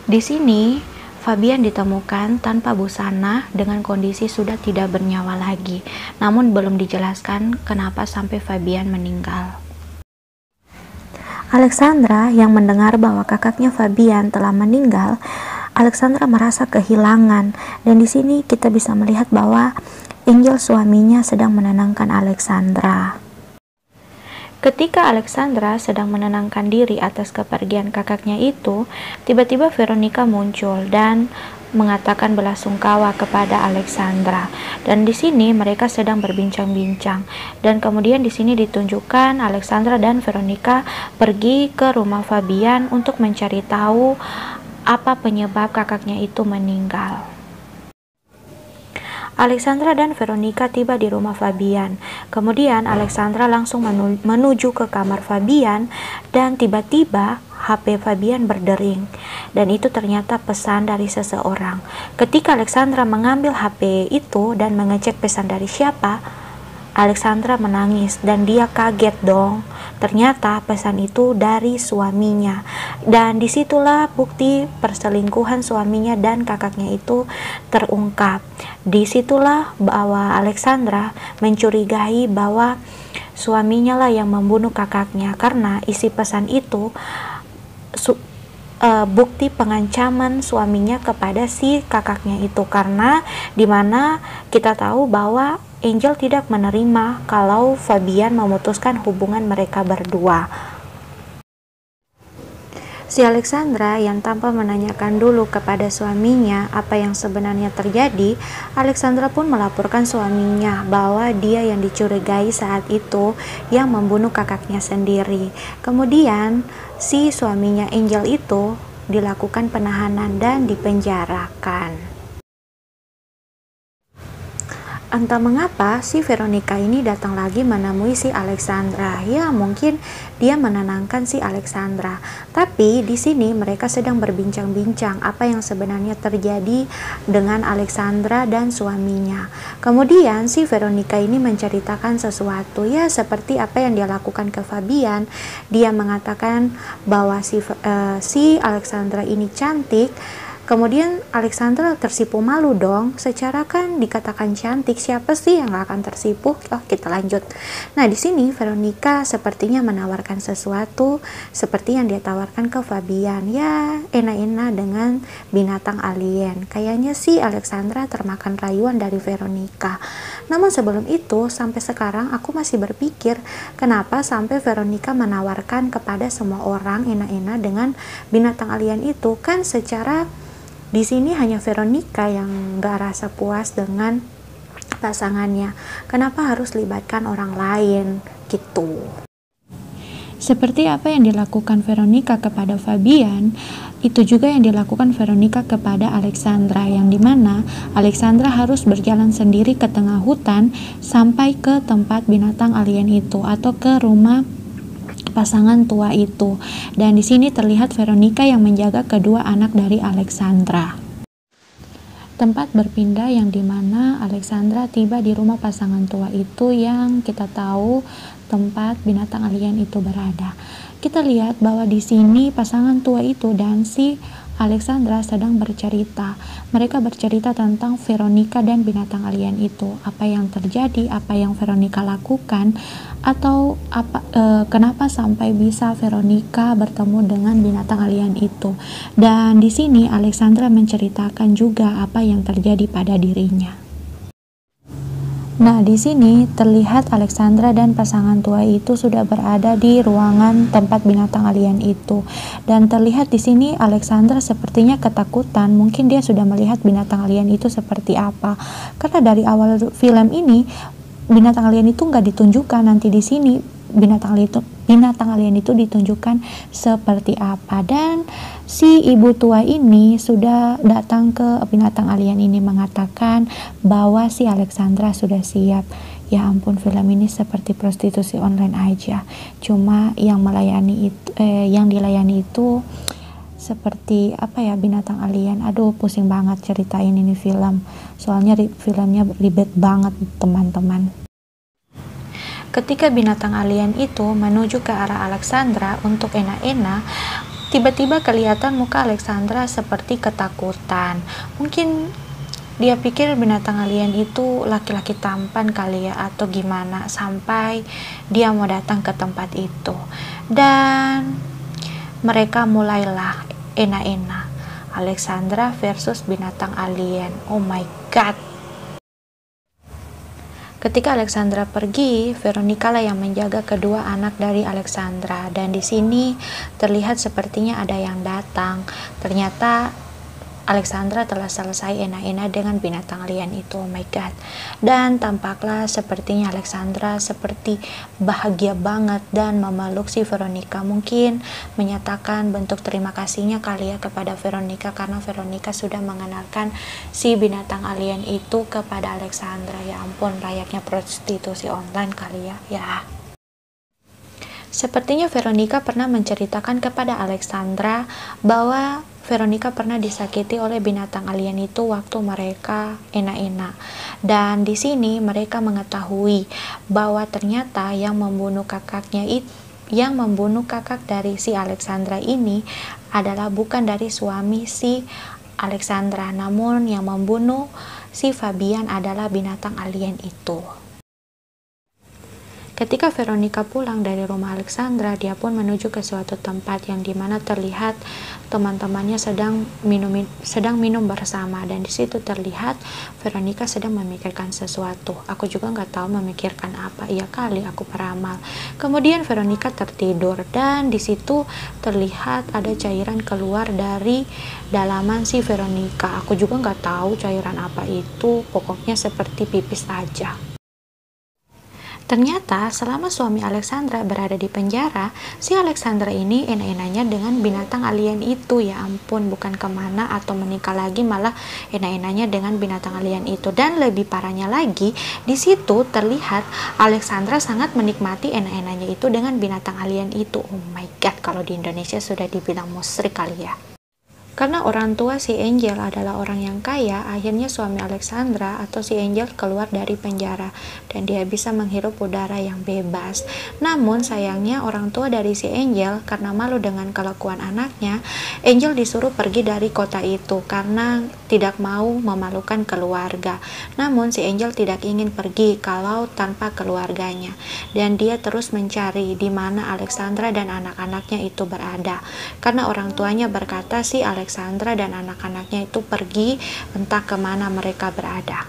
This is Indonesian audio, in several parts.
Di sini, Fabian ditemukan tanpa busana dengan kondisi sudah tidak bernyawa lagi, namun belum dijelaskan kenapa sampai Fabian meninggal. Alexandra yang mendengar bahwa kakaknya Fabian telah meninggal, Alexandra merasa kehilangan, dan di sini kita bisa melihat bahwa Angel suaminya sedang menenangkan Alexandra. Ketika Alexandra sedang menenangkan diri atas kepergian kakaknya itu, tiba-tiba Veronica muncul dan mengatakan belasungkawa kepada Alexandra. Dan di sini mereka sedang berbincang-bincang. Dan kemudian di sini ditunjukkan Alexandra dan Veronica pergi ke rumah Fabian untuk mencari tahu apa penyebab kakaknya itu meninggal. Alexandra dan Veronica tiba di rumah Fabian. Kemudian Alexandra langsung menuju ke kamar Fabian dan tiba-tiba HP Fabian berdering. Dan itu ternyata pesan dari seseorang. Ketika Alexandra mengambil HP itu dan mengecek pesan dari siapa, Alexandra menangis dan dia kaget dong. Ternyata pesan itu dari suaminya. Dan disitulah bukti perselingkuhan suaminya dan kakaknya itu terungkap. Disitulah bahwa Alexandra mencurigai bahwa suaminya lah yang membunuh kakaknya, karena isi pesan itu bukti pengancaman suaminya kepada si kakaknya itu, karena dimana kita tahu bahwa Angel tidak menerima kalau Fabian memutuskan hubungan mereka berdua. Si Alexandra yang tanpa menanyakan dulu kepada suaminya apa yang sebenarnya terjadi, Alexandra pun melaporkan suaminya bahwa dia yang dicurigai saat itu yang membunuh kakaknya sendiri. Kemudian si suaminya Angel itu dilakukan penahanan dan dipenjarakan. Entah mengapa si Veronica ini datang lagi menemui si Alexandra. Ya, mungkin dia menenangkan si Alexandra. Tapi di sini mereka sedang berbincang-bincang apa yang sebenarnya terjadi dengan Alexandra dan suaminya. Kemudian si Veronica ini menceritakan sesuatu, ya seperti apa yang dia lakukan ke Fabian. Dia mengatakan bahwa si Alexandra ini cantik. Kemudian Alexandra tersipu malu dong, secara kan dikatakan cantik, siapa sih yang gak akan tersipu? Oh, kita lanjut. Nah, di sini Veronica sepertinya menawarkan sesuatu seperti yang dia tawarkan ke Fabian. Ya, enak-enak dengan binatang alien. Kayaknya sih Alexandra termakan rayuan dari Veronica. Namun sebelum itu, sampai sekarang aku masih berpikir kenapa sampai Veronica menawarkan kepada semua orang enak-enak dengan binatang alien itu. Kan secara di sini hanya Veronica yang gak rasa puas dengan pasangannya. Kenapa harus libatkan orang lain gitu? Seperti apa yang dilakukan Veronica kepada Fabian, itu juga yang dilakukan Veronica kepada Alexandra, yang dimana Alexandra harus berjalan sendiri ke tengah hutan sampai ke tempat binatang alien itu atau ke rumah pasangan tua itu. Dan di sini terlihat Veronica yang menjaga kedua anak dari Alexandra. Tempat berpindah yang dimana Alexandra tiba di rumah pasangan tua itu yang kita tahu tempat binatang alien itu berada. Kita lihat bahwa di sini pasangan tua itu dan si Alexandra sedang bercerita. Mereka bercerita tentang Veronica dan binatang alien itu. Apa yang terjadi, apa yang Veronica lakukan, atau kenapa sampai bisa Veronica bertemu dengan binatang alien itu. Dan di sini Alexandra menceritakan juga apa yang terjadi pada dirinya. Nah, di sini terlihat Alexandra dan pasangan tua itu sudah berada di ruangan tempat binatang alien itu. Dan terlihat di sini Alexandra sepertinya ketakutan. Mungkin dia sudah melihat binatang alien itu seperti apa. Karena dari awal film ini binatang alien itu nggak ditunjukkan. Nanti di sini binatang alien itu ditunjukkan seperti apa. Dan si ibu tua ini sudah datang ke binatang alien ini mengatakan bahwa si Alexandra sudah siap. Ya ampun, film ini seperti prostitusi online aja. Cuma yang dilayani itu seperti apa ya, binatang alien. Aduh, pusing banget ceritain ini film. Soalnya filmnya ribet banget, teman-teman. Ketika binatang alien itu menuju ke arah Alexandra untuk enak-enak, Tiba-tiba kelihatan muka Alexandra seperti ketakutan. Mungkin dia pikir binatang alien itu laki-laki tampan kali ya, atau gimana, sampai dia mau datang ke tempat itu. Dan mereka mulailah enak-enak. Alexandra versus binatang alien. Oh my god. Ketika Alexandra pergi, Veronica lah yang menjaga kedua anak dari Alexandra. Dan di sini terlihat sepertinya ada yang datang. Ternyata Alexandra telah selesai enak-enak dengan binatang alien itu. Oh my god. Dan tampaklah sepertinya Alexandra seperti bahagia banget dan memeluk si Veronica. Mungkin menyatakan bentuk terima kasihnya kali ya kepada Veronica, karena Veronica sudah mengenalkan si binatang alien itu kepada Alexandra. Ya ampun, layaknya prostitusi online kali ya. Sepertinya Veronica pernah menceritakan kepada Alexandra bahwa Veronica pernah disakiti oleh binatang alien itu waktu mereka enak-enak. Dan di sini mereka mengetahui bahwa ternyata yang membunuh kakak dari si Alexandra ini adalah bukan dari suami si Alexandra, namun yang membunuh si Fabian adalah binatang alien itu. Ketika Veronica pulang dari rumah Alexandra, dia pun menuju ke suatu tempat yang dimana terlihat teman-temannya sedang minum bersama, dan di situ terlihat Veronica sedang memikirkan sesuatu. Aku juga nggak tahu memikirkan apa, iya kali aku peramal. Kemudian Veronica tertidur dan di situ terlihat ada cairan keluar dari dalaman si Veronica. Aku juga nggak tahu cairan apa itu, pokoknya seperti pipis aja. Ternyata selama suami Alexandra berada di penjara, si Alexandra ini enak-enaknya dengan binatang alien itu. Ya ampun, bukan kemana atau menikah lagi, malah enak-enaknya dengan binatang alien itu. Dan lebih parahnya lagi, di situ terlihat Alexandra sangat menikmati enak-enaknya itu dengan binatang alien itu. Oh my god, kalau di Indonesia sudah dibilang musyrik kali ya. Karena orang tua si Angel adalah orang yang kaya, akhirnya suami Alexandra atau si Angel keluar dari penjara dan dia bisa menghirup udara yang bebas. Namun sayangnya orang tua dari si Angel karena malu dengan kelakuan anaknya, Angel disuruh pergi dari kota itu karena tidak mau memalukan keluarga. Namun si Angel tidak ingin pergi kalau tanpa keluarganya, dan dia terus mencari di mana Alexandra dan anak-anaknya itu berada. Karena orang tuanya berkata si Alexandra dan anak-anaknya itu pergi entah kemana mereka berada.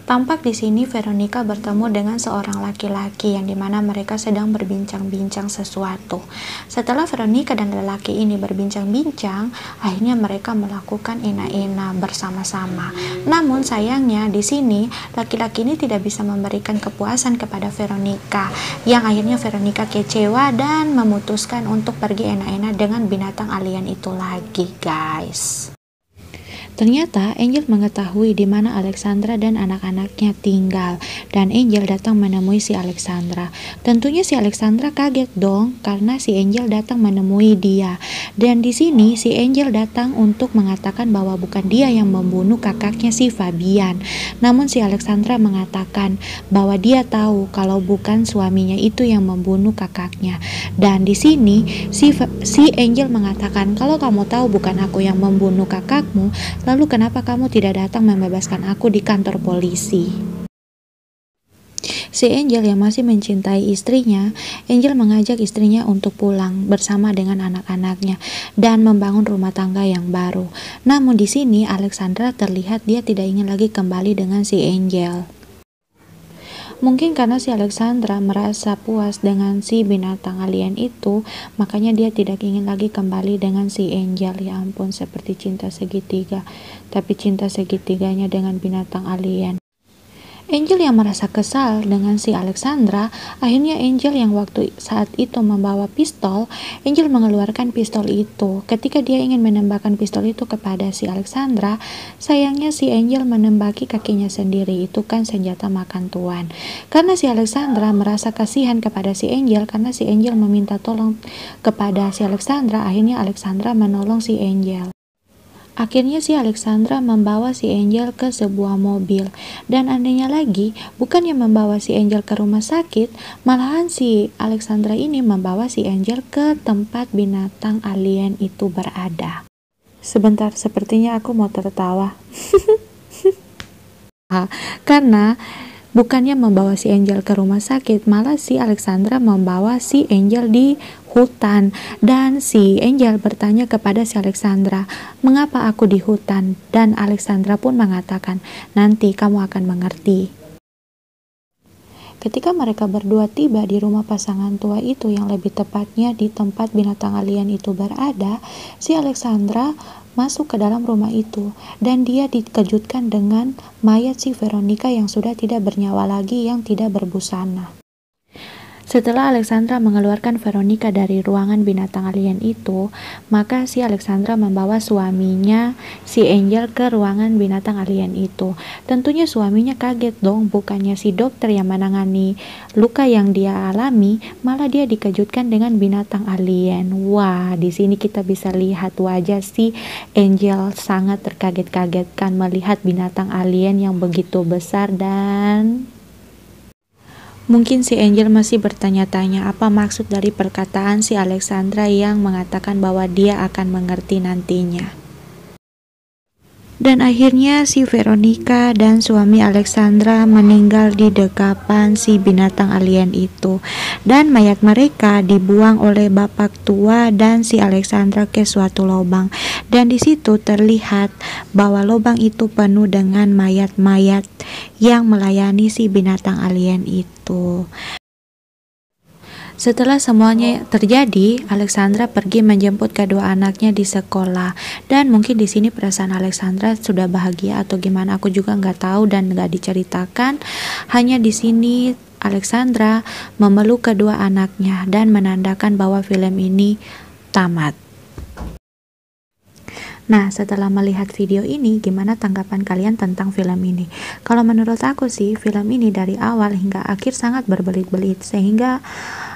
Tampak di sini Veronica bertemu dengan seorang laki-laki yang dimana mereka sedang berbincang-bincang sesuatu. Setelah Veronica dan lelaki ini berbincang-bincang, akhirnya mereka melakukan enak-enak bersama-sama. Namun sayangnya di sini laki-laki ini tidak bisa memberikan kepuasan kepada Veronica, yang akhirnya Veronica kecewa dan memutuskan untuk pergi enak-enak dengan binatang alien itu lagi, guys. Ternyata Angel mengetahui di mana Alexandra dan anak-anaknya tinggal, dan Angel datang menemui si Alexandra. Tentunya si Alexandra kaget dong karena si Angel datang menemui dia. Dan di sini si Angel datang untuk mengatakan bahwa bukan dia yang membunuh kakaknya si Fabian. Namun si Alexandra mengatakan bahwa dia tahu kalau bukan suaminya itu yang membunuh kakaknya. Dan di sini si Angel mengatakan, kalau kamu tahu bukan aku yang membunuh kakakmu, lalu kenapa kamu tidak datang membebaskan aku di kantor polisi? Si Angel yang masih mencintai istrinya, Angel mengajak istrinya untuk pulang bersama dengan anak-anaknya dan membangun rumah tangga yang baru. Namun di sini Alexandra terlihat dia tidak ingin lagi kembali dengan si Angel. Mungkin karena si Alexandra merasa puas dengan si binatang alien itu, makanya dia tidak ingin lagi kembali dengan si Angel. Ya ampun, seperti cinta segitiga, tapi cinta segitiganya dengan binatang alien. Angel yang merasa kesal dengan si Alexandra, akhirnya Angel yang saat itu membawa pistol, Angel mengeluarkan pistol itu. Ketika dia ingin menembakkan pistol itu kepada si Alexandra, sayangnya si Angel menembaki kakinya sendiri. Itu kan senjata makan tuan. Karena si Alexandra merasa kasihan kepada si Angel, karena si Angel meminta tolong kepada si Alexandra, akhirnya Alexandra menolong si Angel. Akhirnya si Alexandra membawa si Angel ke sebuah mobil. Dan anehnya lagi, bukannya membawa si Angel ke rumah sakit, malahan si Alexandra ini membawa si Angel ke tempat binatang alien itu berada. Sebentar, sepertinya aku mau tertawa. Karena bukannya membawa si Angel ke rumah sakit, malah si Alexandra membawa si Angel di hutan. Dan si Angel bertanya kepada si Alexandra, "Mengapa aku di hutan?" Dan Alexandra pun mengatakan, "Nanti kamu akan mengerti." Ketika mereka berdua tiba di rumah pasangan tua itu, yang lebih tepatnya di tempat binatang alien itu berada, si Alexandra masuk ke dalam rumah itu dan dia dikejutkan dengan mayat si Veronica yang sudah tidak bernyawa lagi, yang tidak berbusana. Setelah Alexandra mengeluarkan Veronica dari ruangan binatang alien itu, maka si Alexandra membawa suaminya, si Angel, ke ruangan binatang alien itu. Tentunya suaminya kaget dong, bukannya si dokter yang menangani luka yang dia alami, malah dia dikejutkan dengan binatang alien. Wah, di sini kita bisa lihat wajah si Angel sangat terkaget-kagetkan melihat binatang alien yang begitu besar. Dan mungkin si Angel masih bertanya-tanya apa maksud dari perkataan si Alexandra yang mengatakan bahwa dia akan mengerti nantinya. Dan akhirnya si Veronica dan suami Alexandra meninggal di dekapan si binatang alien itu. Dan mayat mereka dibuang oleh bapak tua dan si Alexandra ke suatu lubang. Dan di situ terlihat bahwa lubang itu penuh dengan mayat-mayat yang melayani si binatang alien itu. Setelah semuanya terjadi, Alexandra pergi menjemput kedua anaknya di sekolah. Dan mungkin di sini perasaan Alexandra sudah bahagia atau gimana, aku juga nggak tahu dan nggak diceritakan. Hanya di sini Alexandra memeluk kedua anaknya dan menandakan bahwa film ini tamat. Nah, setelah melihat video ini, gimana tanggapan kalian tentang film ini? Kalau menurut aku sih, film ini dari awal hingga akhir sangat berbelit-belit, sehingga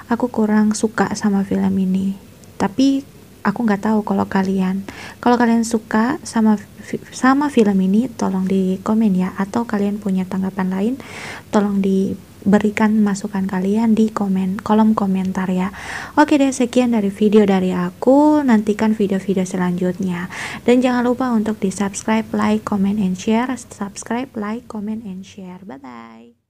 aku kurang suka sama film ini. Tapi aku nggak tahu kalau kalian suka sama film ini, tolong di komen ya. Atau kalian punya tanggapan lain, tolong diberikan masukan kalian di kolom komentar ya. Oke deh, sekian dari video dari aku. Nantikan video-video selanjutnya. Dan jangan lupa untuk di subscribe, like, comment, and share. Subscribe, like, comment, and share. Bye bye.